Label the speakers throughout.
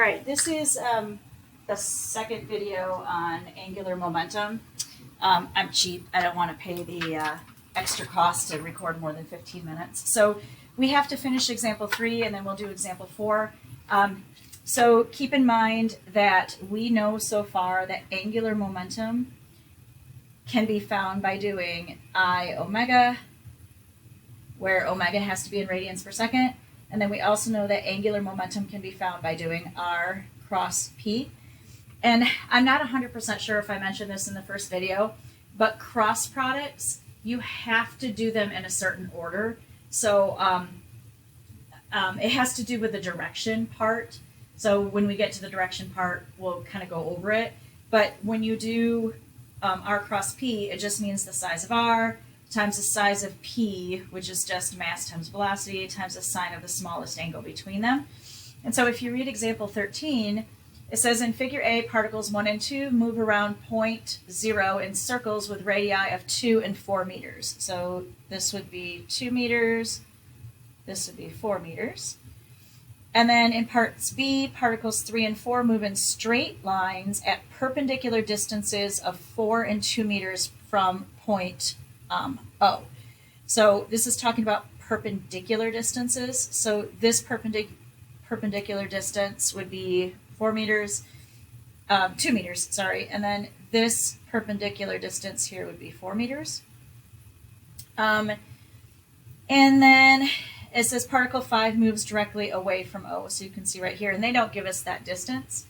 Speaker 1: All right, this is the second video on angular momentum. I'm cheap. I don't want to pay the extra cost to record more than 15 minutes. So we have to finish example 3 and then we'll do example 4. So keep in mind that we know so far that angular momentum can be found by doing I omega, where omega has to be in radians per second. And then we also know that angular momentum can be found by doing R cross P. And I'm not 100% sure if I mentioned this in the first video, but cross products, you have to do them in a certain order. So it has to do with the direction part. So when we get to the direction part, we'll kind of go over it. But when you do R cross P, it just means the size of R times the size of P, which is just mass times velocity, times the sine of the smallest angle between them. And so if you read example 13, it says in figure A, particles 1 and 2 move around point 0 in circles with radii of 2 and 4 meters. So this would be 2 meters, this would be 4 meters. And then in parts B, particles 3 and 4 move in straight lines at perpendicular distances of 4 and 2 meters from point O. So this is talking about perpendicular distances. So this perpendicular distance would be 4 meters, 2 meters, sorry. And then this perpendicular distance here would be 4 meters. And then it says particle 5 moves directly away from O. So you can see right here, and they don't give us that distance.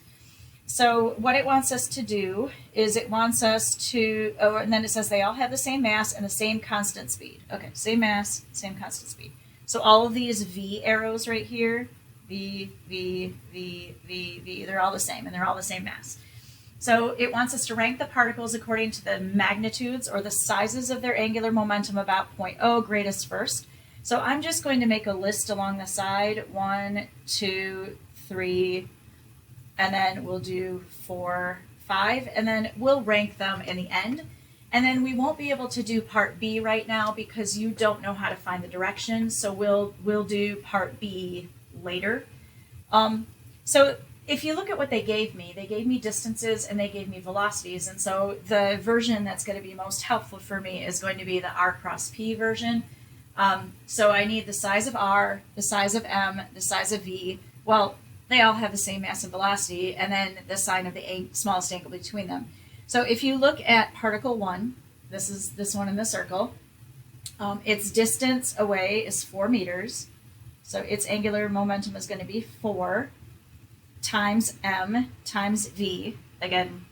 Speaker 1: So what it wants us to do is it wants us to, and then it says they all have the same mass and the same constant speed. Okay, same mass, same constant speed. So all of these V arrows right here, V, V, V, V, V, they're all the same, and they're all the same mass. So it wants us to rank the particles according to the magnitudes or the sizes of their angular momentum about point O, greatest first. So I'm just going to make a list along the side, 1, 2, 3, and then we'll do 4, 5, and then we'll rank them in the end. And then we won't be able to do part B right now because you don't know how to find the direction. So we'll do part B later. So if you look at what they gave me distances and they gave me velocities. And so the version that's going to be most helpful for me is going to be the R cross P version. So I need the size of R, the size of M, the size of V. Well, they all have the same mass and velocity, and then the sine of the smallest angle between them. So if you look at particle 1, this is this one in the circle, its distance away is 4 meters. So its angular momentum is going to be 4 times M times V, again,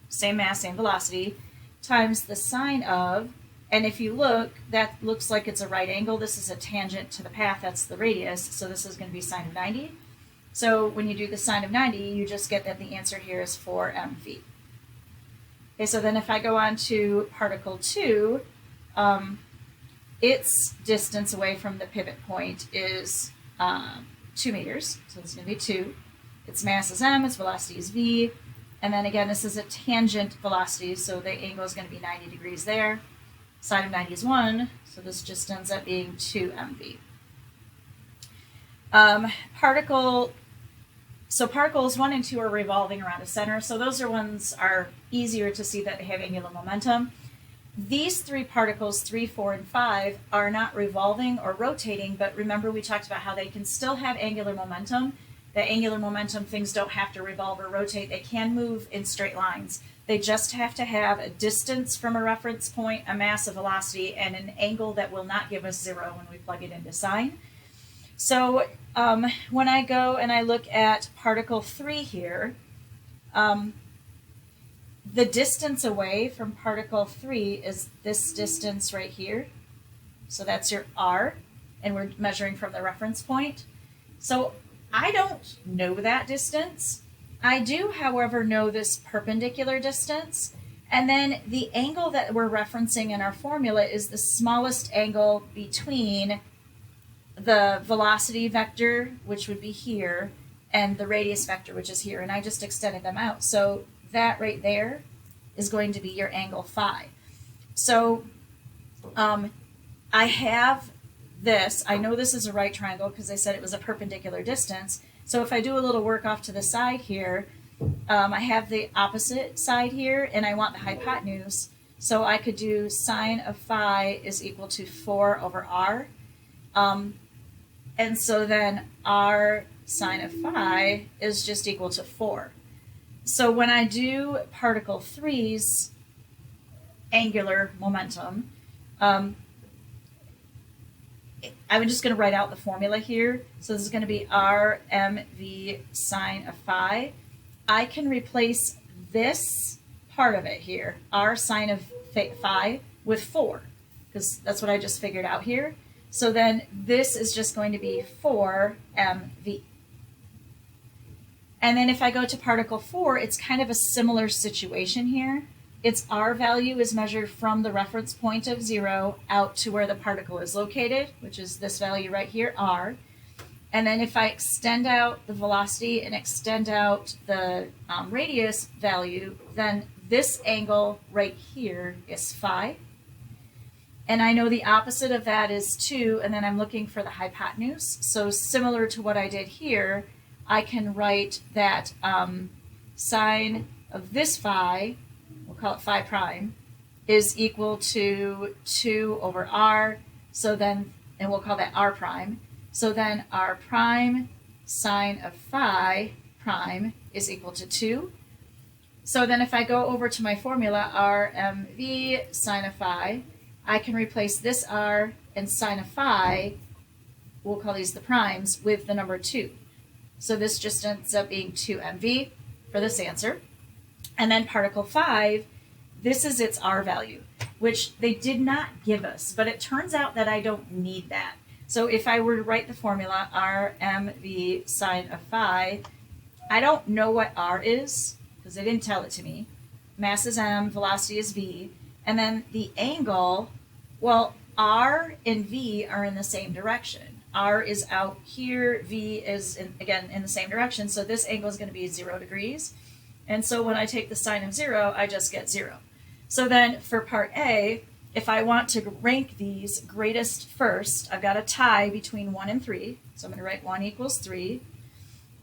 Speaker 1: same mass, same velocity, times the sine of, and if you look, that looks like it's a right angle. This is a tangent to the path, that's the radius, so this is going to be sine of 90. So when you do the sine of 90, you just get that the answer here is 4 MV. Okay, so then if I go on to particle 2, its distance away from the pivot point is 2 meters, so it's going to be 2. Its mass is M, its velocity is V, and then again, this is a tangent velocity, so the angle is going to be 90 degrees there. Sine of 90 is 1, so this just ends up being 2 MV. So particles 1 and 2 are revolving around a center, so those are easier to see that they have angular momentum. These 3 particles, 3, 4, and 5, are not revolving or rotating, but remember we talked about how they can still have angular momentum. The angular momentum things don't have to revolve or rotate. They can move in straight lines. They just have to have a distance from a reference point, a mass, a velocity, and an angle that will not give us 0 when we plug it into sine. So when I go and I look at particle 3 here, the distance away from particle 3 is this distance right here. So that's your R, and we're measuring from the reference point. So I don't know that distance. I do, however, know this perpendicular distance. And then the angle that we're referencing in our formula is the smallest angle between the velocity vector, which would be here, and the radius vector, which is here. And I just extended them out. So that right there is going to be your angle phi. So I have this. I know this is a right triangle because I said it was a perpendicular distance. So if I do a little work off to the side here, I have the opposite side here, and I want the hypotenuse. So I could do sine of phi is equal to 4 over r. And so then r sine of phi is just equal to 4. So when I do particle 3's angular momentum, I'm just going to write out the formula here. So this is going to be r mv sine of phi. I can replace this part of it here, r sine of phi, with 4, because that's what I just figured out here. So then this is just going to be 4 mv. And then if I go to particle 4, it's kind of a similar situation here. Its r value is measured from the reference point of 0 out to where the particle is located, which is this value right here, r. And then if I extend out the velocity and extend out the radius value, then this angle right here is phi. And I know the opposite of that is 2, and then I'm looking for the hypotenuse. So similar to what I did here, I can write that sine of this phi, we'll call it phi prime, is equal to 2 over r. So then, and we'll call that r prime. So then r prime sine of phi prime is equal to 2. So then if I go over to my formula, r mv sine of phi, I can replace this r and sine of phi, we'll call these the primes, with the number 2. So this just ends up being 2 mv for this answer. And then particle 5, this is its r value, which they did not give us, but it turns out that I don't need that. So if I were to write the formula r mv sine of phi, I don't know what r is, because they didn't tell it to me. Mass is m, velocity is v, and then the angle, well, r and v are in the same direction. R is out here, v is, again, in the same direction, so this angle is going to be 0 degrees. And so when I take the sine of 0, I just get 0. So then for part A, if I want to rank these greatest first, I've got a tie between 1 and 3. So I'm going to write 1 equals 3.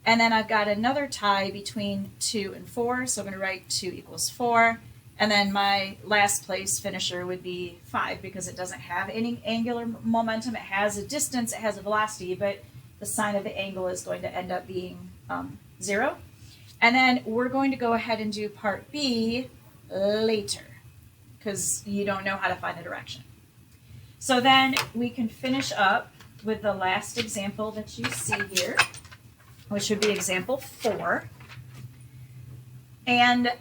Speaker 1: And then I've got another tie between 2 and 4. So I'm going to write 2 equals 4. And then my last place finisher would be 5, because it doesn't have any angular momentum. It has a distance, it has a velocity, but the sine of the angle is going to end up being 0. And then we're going to go ahead and do part B later, because you don't know how to find the direction. So then we can finish up with the last example that you see here, which would be example 4. And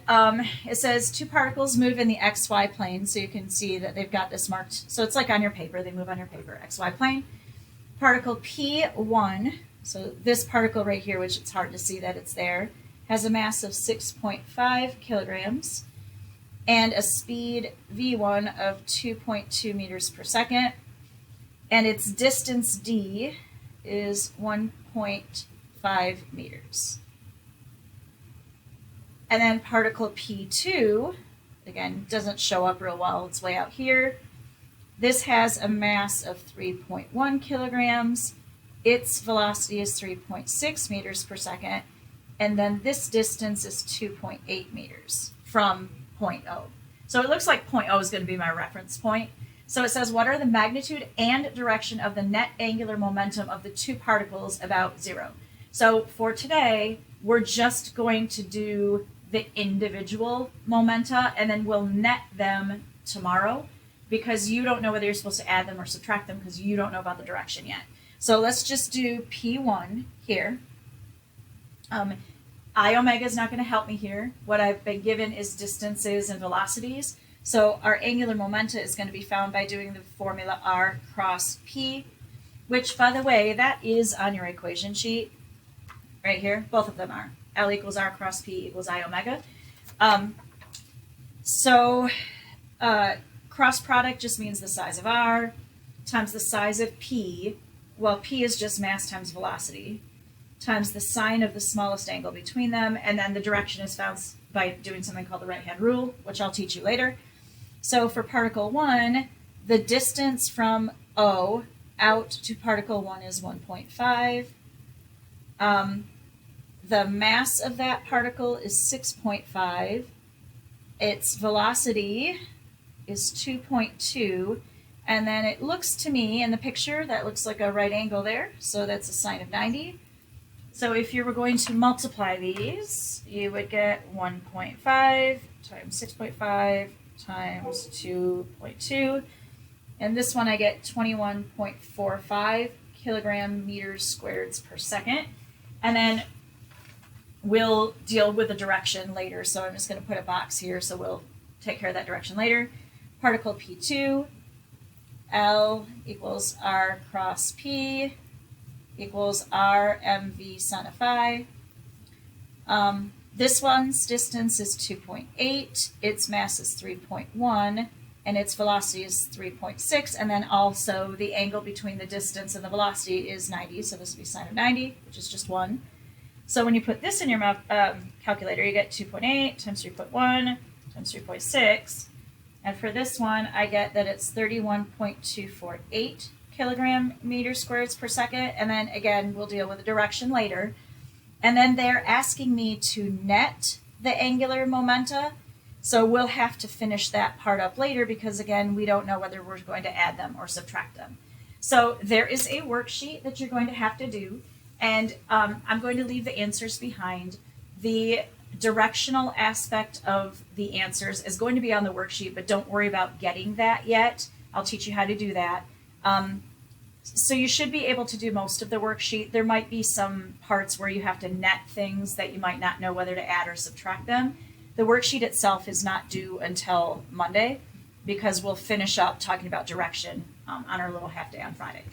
Speaker 1: it says 2 particles move in the xy plane, so you can see that they've got this marked. So it's like on your paper, they move on your paper, xy plane. Particle P1, so this particle right here, which it's hard to see that it's there, has a mass of 6.5 kilograms and a speed v1 of 2.2 meters per second. And its distance d is 1.5 meters. And then particle P2, again, doesn't show up real well, it's way out here. This has a mass of 3.1 kilograms. Its velocity is 3.6 meters per second. And then this distance is 2.8 meters from point O. So it looks like point O is going to be my reference point. So it says, what are the magnitude and direction of the net angular momentum of the 2 particles about 0? So for today, we're just going to do the individual momenta, and then we'll net them tomorrow, because you don't know whether you're supposed to add them or subtract them, because you don't know about the direction yet. So let's just do P1 here. I omega is not going to help me here. What I've been given is distances and velocities. So our angular momenta is going to be found by doing the formula R cross P, which, by the way, that is on your equation sheet right here. Both of them are. L equals R cross P equals I omega. Cross product just means the size of R times the size of P. Well, P is just mass times velocity, times the sine of the smallest angle between them, and then the direction is found by doing something called the right-hand rule, which I'll teach you later. So for particle 1, the distance from O out to particle 1 is 1.5. the mass of that particle is 6.5. Its velocity is 2.2. And then it looks to me in the picture, that looks like a right angle there. So that's a sine of 90. So if you were going to multiply these, you would get 1.5 times 6.5 times 2.2. And this one I get 21.45 kilogram meters squared per second. And then we'll deal with the direction later. So I'm just going to put a box here, so we'll take care of that direction later. Particle P2, L equals R cross P equals R mv son of phi. This one's distance is 2.8, its mass is 3.1, and its velocity is 3.6, and then also the angle between the distance and the velocity is 90, so this would be sine of 90, which is just 1. So when you put this in your calculator, you get 2.8 times 3.1 times 3.6, and for this one, I get that it's 31.248 kilogram meters squared per second, and then again, we'll deal with the direction later. And then they're asking me to net the angular momenta, so we'll have to finish that part up later because again, we don't know whether we're going to add them or subtract them. So there is a worksheet that you're going to have to do, and I'm going to leave the answers behind. The directional aspect of the answers is going to be on the worksheet, but don't worry about getting that yet. I'll teach you how to do that. So you should be able to do most of the worksheet. There might be some parts where you have to net things that you might not know whether to add or subtract them. The worksheet itself is not due until Monday because we'll finish up talking about direction on our little half day on Friday.